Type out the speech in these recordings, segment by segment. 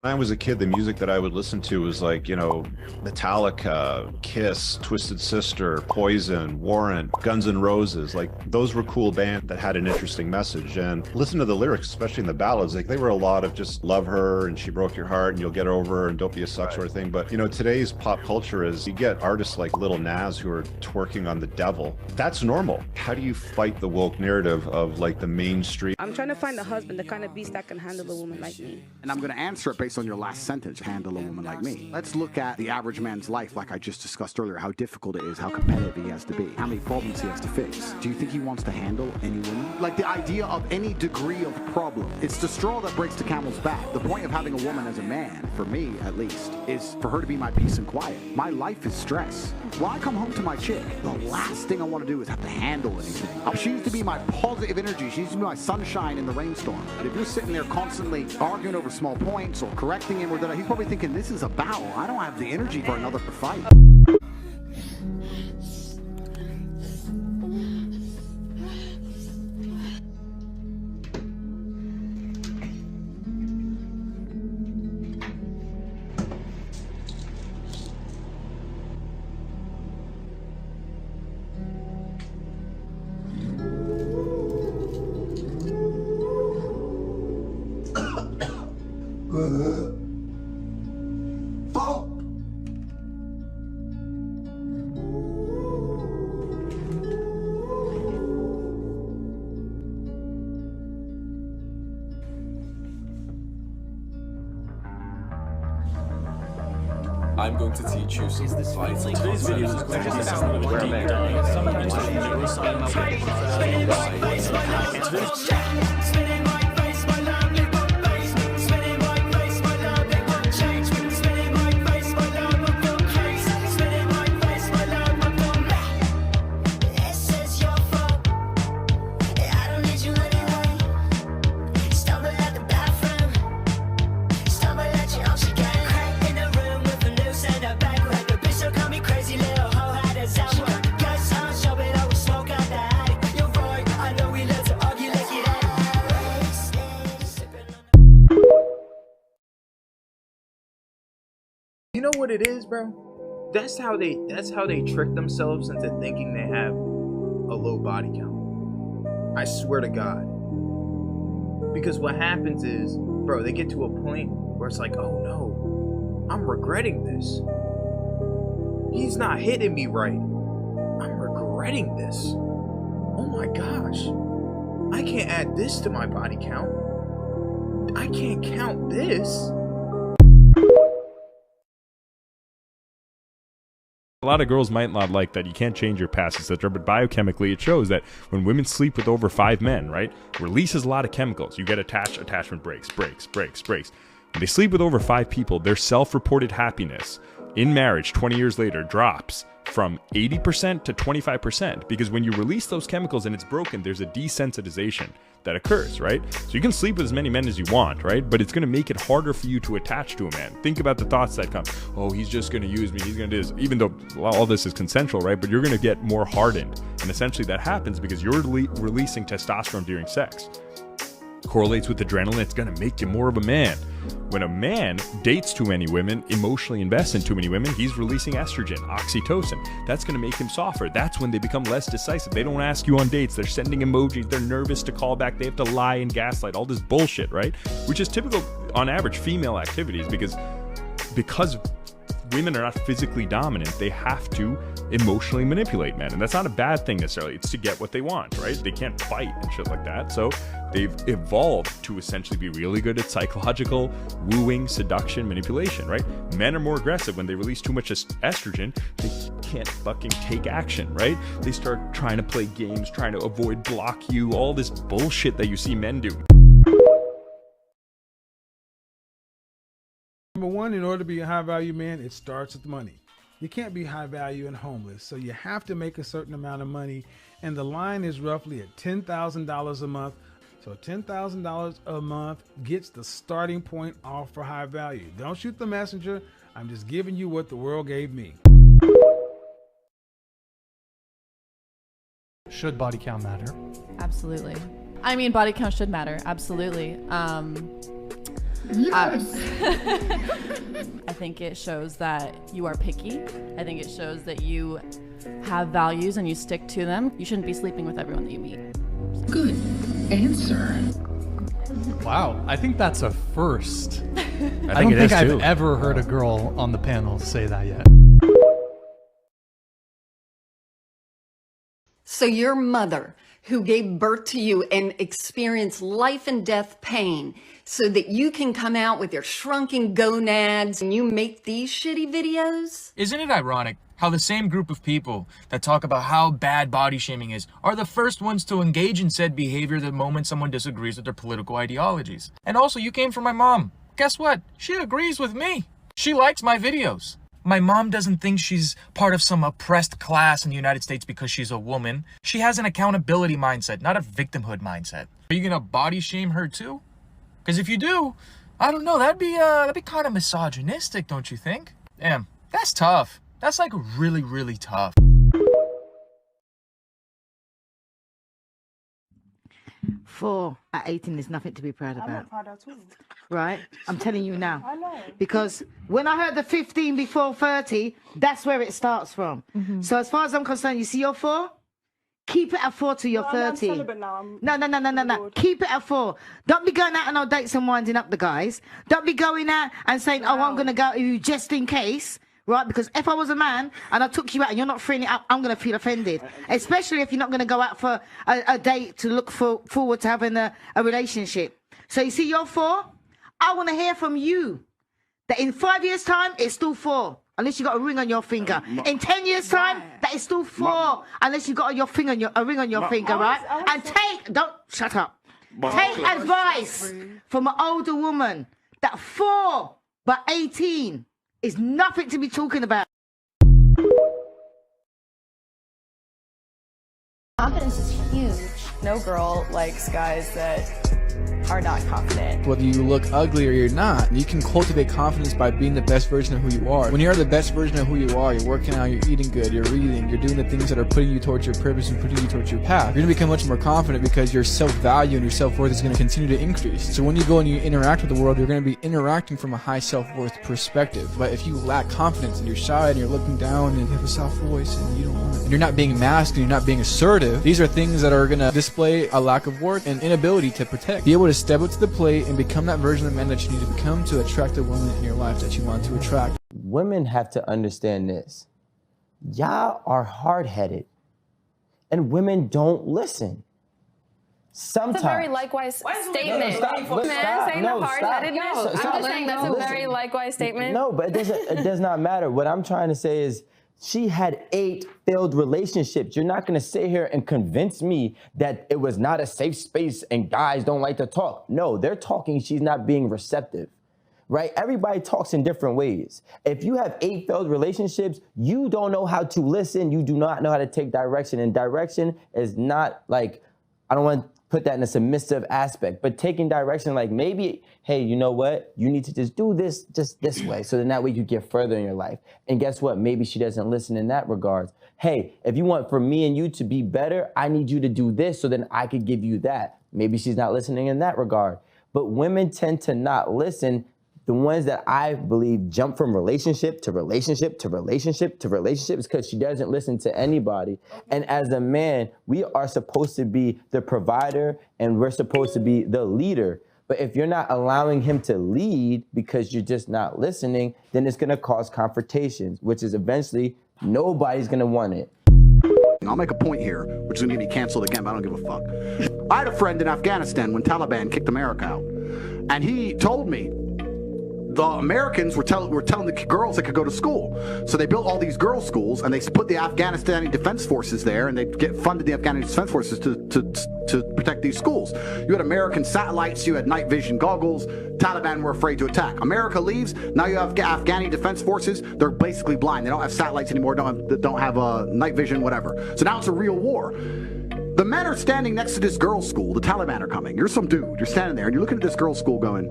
When I was a kid, the music that I would listen to was like, Metallica, Kiss, Twisted Sister, Poison, Warrant, Guns N' Roses. Like those were cool bands that had an interesting message. And listen to the lyrics, especially in the ballads. Like they were a lot of just love her and she broke your heart and you'll get over her and don't be a suck sort of thing. But today's pop culture is you get artists like Lil Nas who are twerking on the devil. That's normal. How do you fight the woke narrative of like the mainstream? I'm trying to find a husband, the kind of beast that can handle a woman like me. And I'm going to answer it based on your last sentence, handle a woman like me. Let's look at the average man's life, like I just discussed earlier, how difficult it is, how competitive he has to be, how many problems he has to fix. Do you think he wants to handle any woman? Like the idea of any degree of problem, it's the straw that breaks the camel's back. The point of having a woman as a man, for me at least, is for her to be my peace and quiet. My life is stress. When I come home to my chick, the last thing I want to do is have to handle anything. She used to be my positive energy. She used to be my sunshine in the rainstorm. But if you're sitting there constantly arguing over small points or correcting him or that, he's probably thinking, this is a battle. I don't have the energy for another fight. I'm going to teach you some vital Today's video is going to be about what deep diving some of You know what it is, bro? That's how they trick themselves into thinking they have a low body count. I swear to God. Because what happens is, bro, they get to a point where it's like, oh no, I'm regretting this. He's not hitting me right. I'm regretting this. Oh my gosh. I can't add this to my body count. I can't count this. A lot of girls might not like that you can't change your past, etc. But biochemically, it shows that when women sleep with over 5 men, right, releases a lot of chemicals. You get attachment breaks. When they sleep with over 5 people, their self-reported happiness in marriage 20 years later drops from 80% to 25%, because when you release those chemicals and it's broken, there's a desensitization that occurs, right? So you can sleep with as many men as you want, right? But it's going to make it harder for you to attach to a man. Think about the thoughts that come. Oh, he's just going to use me. He's going to do this. Even though all this is consensual, right? But you're going to get more hardened. And essentially that happens because you're releasing testosterone during sex. Correlates with adrenaline. It's going to make you more of a man. When a man dates too many women, emotionally invests in too many women, he's releasing estrogen, oxytocin. That's going to make him softer. That's when they become less decisive. They don't ask you on dates. They're sending emojis. They're nervous to call back. They have to lie and gaslight. All this bullshit, right? Which is typical, on average, female activities because women are not physically dominant, they have to emotionally manipulate men. And that's not a bad thing necessarily. It's to get what they want, right? They can't fight and shit like that. So they've evolved to essentially be really good at psychological wooing, seduction, manipulation, right? Men are more aggressive when they release too much estrogen. They can't fucking take action, right? They start trying to play games, trying to avoid, block you, all this bullshit that you see men do. Number one, in order to be a high value man, it starts with money. You can't be high value and homeless, so you have to make a certain amount of money, and the line is roughly at $10,000 a month. So $10,000 a month gets the starting point off for high value. Don't shoot the messenger. I'm just giving you what the world gave me. Should body count matter? Absolutely. I mean, body count should matter. Absolutely. Yes. I think it shows that you are picky. I think it shows that you have values and you stick to them. You shouldn't be sleeping with everyone that you meet. Good answer. Wow, I think that's a first. I don't think I've too. ever heard a girl on the panel say that yet. So your mother, who gave birth to you and experienced life and death pain so that you can come out with your shrunken gonads and you make these shitty videos? Isn't it ironic how the same group of people that talk about how bad body shaming is are the first ones to engage in said behavior the moment someone disagrees with their political ideologies? And also, you came from my mom. Guess what? She agrees with me. She likes my videos. My mom doesn't think she's part of some oppressed class in the United States because she's a woman. She has an accountability mindset, not a victimhood mindset. Are you gonna body shame her too? Because if you do, I don't know, that'd be kind of misogynistic, don't you think? Damn, that's tough. That's like really, really tough. 4 at 18 is nothing to be proud about. I'm not proud at all. Right? I'm telling you now. I know. Because when I heard the 15 before 30, that's where it starts from. So as far as I'm concerned, you see your 4? Keep it at 4 till you're 30. I'm celibate now. No. Keep it at 4. Don't be going out on no dates and winding up the guys. Don't be going out and saying, oh, I'm going to go out with you just in case. Right? Because if I was a man and I took you out and you're not freeing it up, I'm going to feel offended. Especially if you're not going to go out for a date to look forward to having a relationship. So you see your 4? I want to hear from you that in 5 years' time, it's still 4. Unless you got a ring on your finger. In 10 years' time, that is still 4. Unless you got a ring on your finger, right? And shut up. Take advice from an older woman that 4 by 18 is nothing to be talking about. Confidence is huge. No girl likes guys that are not confident. Whether you look ugly or you're not, you can cultivate confidence by being the best version of who you are. When you're the best version of who you are, you're working out, you're eating good, you're reading, you're doing the things that are putting you towards your purpose and putting you towards your path. You're going to become much more confident because your self-value and your self-worth is going to continue to increase. So when you go and you interact with the world, you're going to be interacting from a high self-worth perspective. But if you lack confidence and you're shy and you're looking down and you have a soft voice and you don't want to, and you're not being masked and you're not being assertive, these are things that are going to display a lack of worth and inability to protect. Be able to step up to the plate and become that version of man that you need to become to attract the woman in your life that you want to attract. Women have to understand this. Y'all are hard-headed, and women don't listen. Sometimes. That's a very likewise statement. Stop. Saying the hard-headedness. I'm just saying that's a very likewise statement. No, but it does not matter. What I'm trying to say is, she had 8 failed relationships. You're not gonna sit here and convince me that it was not a safe space and guys don't like to talk. No, they're talking, she's not being receptive, right? Everybody talks in different ways. If you have 8 failed relationships, you don't know how to listen, you do not know how to take direction. And direction is not like, I don't want to put that in a submissive aspect, but taking direction like maybe, hey, you know what? You need to just do this just this way. So then that way you get further in your life. And guess what? Maybe she doesn't listen in that regard. Hey, if you want for me and you to be better, I need you to do this so then I could give you that. Maybe she's not listening in that regard. But women tend to not listen. The ones that I believe jump from relationship to relationship to relationship to relationship is because she doesn't listen to anybody. And as a man, we are supposed to be the provider and we're supposed to be the leader. But if you're not allowing him to lead because you're just not listening, then it's gonna cause confrontations, which is eventually nobody's gonna want it. I'll make a point here, which is gonna get me canceled again, but I don't give a fuck. I had a friend in Afghanistan when Taliban kicked America out. And he told me, the Americans were telling the girls they could go to school. So they built all these girls' schools, and they put the Afghanistani Defense Forces there, and they funded the Afghanistani Defense Forces to protect these schools. You had American satellites, you had night vision goggles. Taliban were afraid to attack. America leaves, now you have Afghani Defense Forces. They're basically blind. They don't have satellites anymore, don't have night vision, whatever. So now it's a real war. The men are standing next to this girls' school. The Taliban are coming. You're some dude. You're standing there, and you're looking at this girls' school going,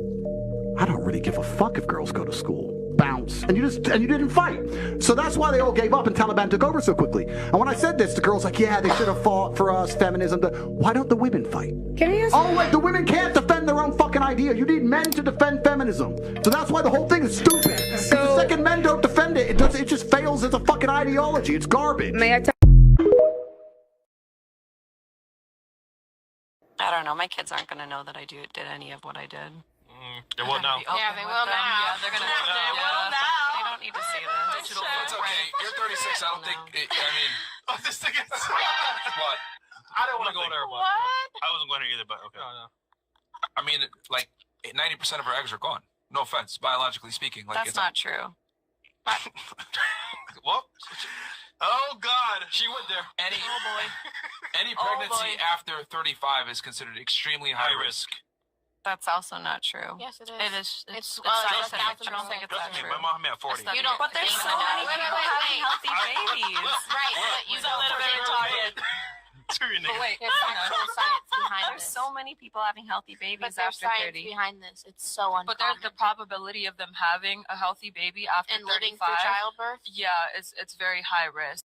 I don't really give a fuck if girls go to school. But bounce, and you didn't fight. So that's why they all gave up and Taliban took over so quickly. And when I said this, the girls like, yeah, they should have fought for us, feminism. Why don't the women fight? Can you? Oh, wait, the women can't defend their own fucking idea. You need men to defend feminism. So that's why the whole thing is stupid. If the second men don't defend it, it just fails as a fucking ideology. It's garbage. May I tell? I don't know. My kids aren't going to know that I did any of what I did. They will now. Yeah, they will now. Yeah, they're going to. They will now. They don't need to see this. Digital. It's okay. You're 36. I don't think. I mean, this thing is. What? I don't want to go there. But I wasn't going there either. But okay. No. I mean, like 90% of our eggs are gone. No offense, biologically speaking. Like that's not true. What? Oh God, she went there. Oh boy. Any pregnancy after 35 is considered extremely high risk. That's also not true. Yes, it is. It is. It's scientific. I don't think it's Trust that me, true. my mom had 40. You don't. But there's so many people having healthy babies. Right. You don't let them talk. But wait, there's actual science behind there's this. so many people having healthy babies But there's after science 30. behind this. It's so uncommon. But there's the probability of them having a healthy baby after and 35. living through childbirth. Yeah, it's very high risk.